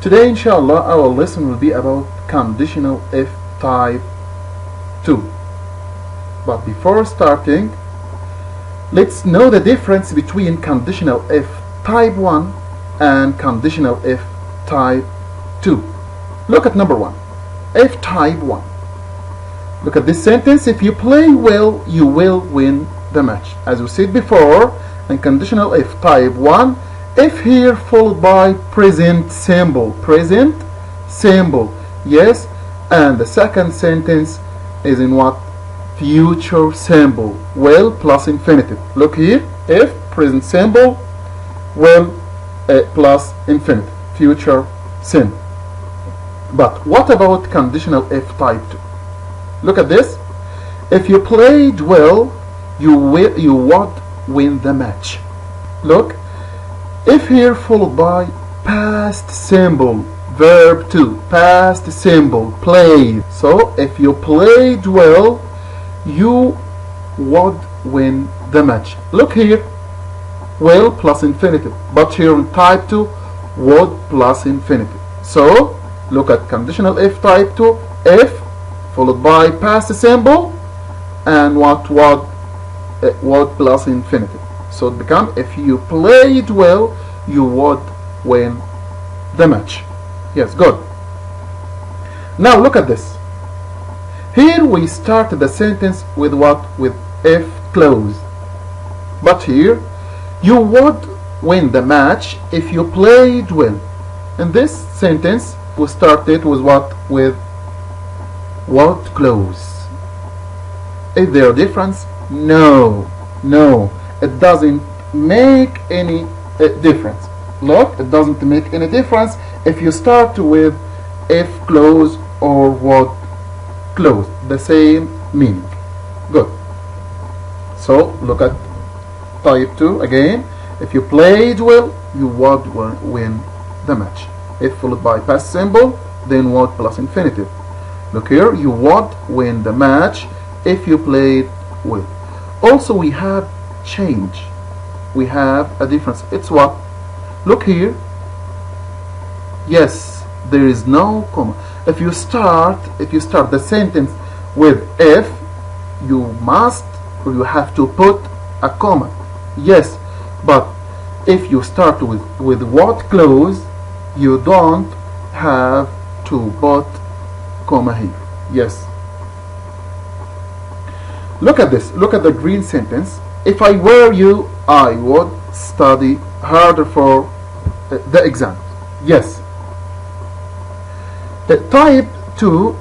Today, inshallah, our lesson will be about conditional if type 2. But before starting, let's know the difference between conditional if type 1 and conditional if type 2. Look at number 1. If type 1. Look at this sentence. If you play well, you will win the match. As we said before, in conditional if type 1, if here followed by present simple. Present simple. Yes. And the second sentence is in what? Future simple. Will plus infinitive. Look here. If present simple, will plus infinitive. Future simple. But what about conditional if type 2? Look at this. If you played well, you would win the match. Look. If here followed by past simple, verb 2, past simple, played. So if you played well, you would win the match. Look here, will plus infinitive. But here in type 2, would plus infinitive. So look at conditional if type 2, if followed by past simple, and what would plus infinitive. So it becomes, if you played well, you would win the match. Yes, good. Now look at this. Here we start the sentence with what? With if clause. But here, you would win the match if you played well. In this sentence, we started with what? With what clause? Is there a difference? No. No. It doesn't make any difference. Look, it doesn't make any difference if you start with if clause or what clause. The same meaning. Good. So look at type 2 again. If you played well, you would win the match. If followed by past simple, then would plus infinitive. Look here, you would win the match if you played well. Also, we have change. We have a difference. It's what? Look here. Yes, there is no comma. If you start the sentence with if, you must or you have to put a comma. Yes, but if you start with what clause, you don't have to put comma here. Yes. Look at this. Look at the green sentence. If I were you, I would study harder for the exam. Yes. The type 2,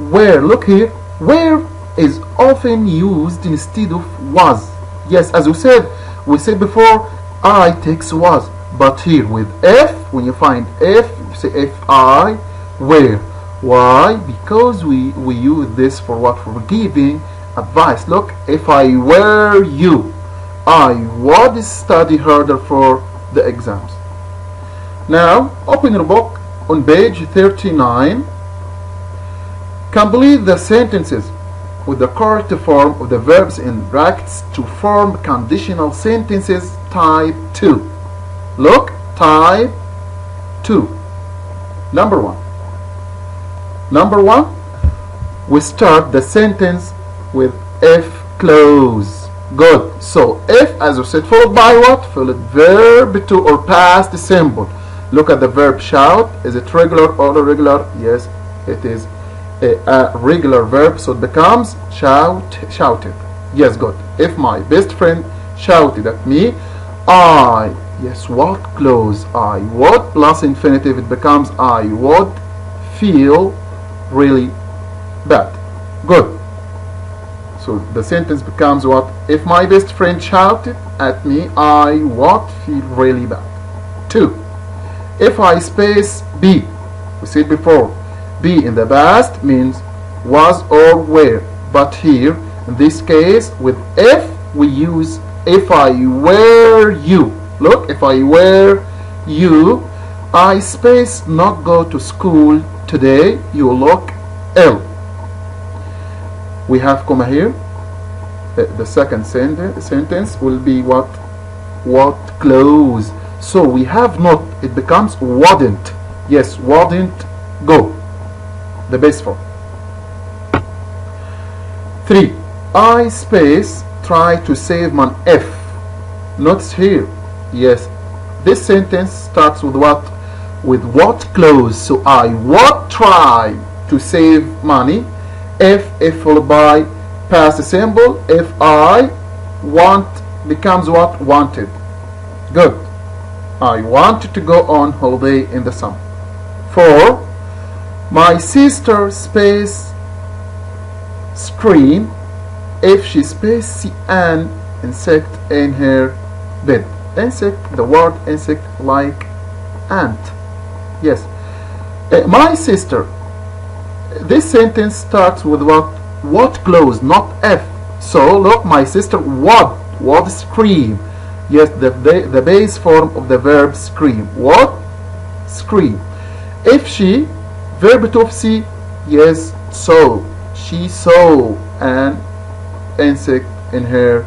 where, look here, where is often used instead of was. Yes, as we said before, I takes was. But here with if, when you find if, you say if I were. Why? Because we use this for what? For giving advice. Look, if I were you, I would study harder for the exams. Now, open your book on page 39. Complete the sentences with the correct form of the verbs in brackets to form conditional sentences type 2. Look, type 2. Number 1. Number 1, we start the sentence with if clause. Good. So if, as we said, followed by what? Followed verb 2 or past simple. Look at the verb shout. Is it regular or irregular? Yes, it is a regular verb, so it becomes shouted. Yes, good. If my best friend shouted at me, I, yes, what clause? I would plus infinitive, it becomes I would feel really bad. Good. So the sentence becomes what? If my best friend shouted at me, I would feel really bad. 2. If I space be, we said before, be in the past means was or were. But here, in this case, with if, we use if I were you. Look, if I were you, I space not go to school today, you look ill. We have comma here. The second sentence will be what clause. So we have not, it becomes wouldn't. Yes, wouldn't go. The base form. 3. I space try to save man if. Notice here. Yes, this sentence starts with what? With what clause? So I would try to save money if followed by past simple. If I want becomes what? Wanted. Good. I wanted to go on holiday in the summer. 4. My sister space scream if she space see an insect in her bed. Insect, the word insect like ant. Yes. My sister. This sentence starts with what? What clause, not if. So look, my sister would scream. Yes, the base form of the verb scream. What? Scream. If she, verb to see, yes, saw. She saw an insect in her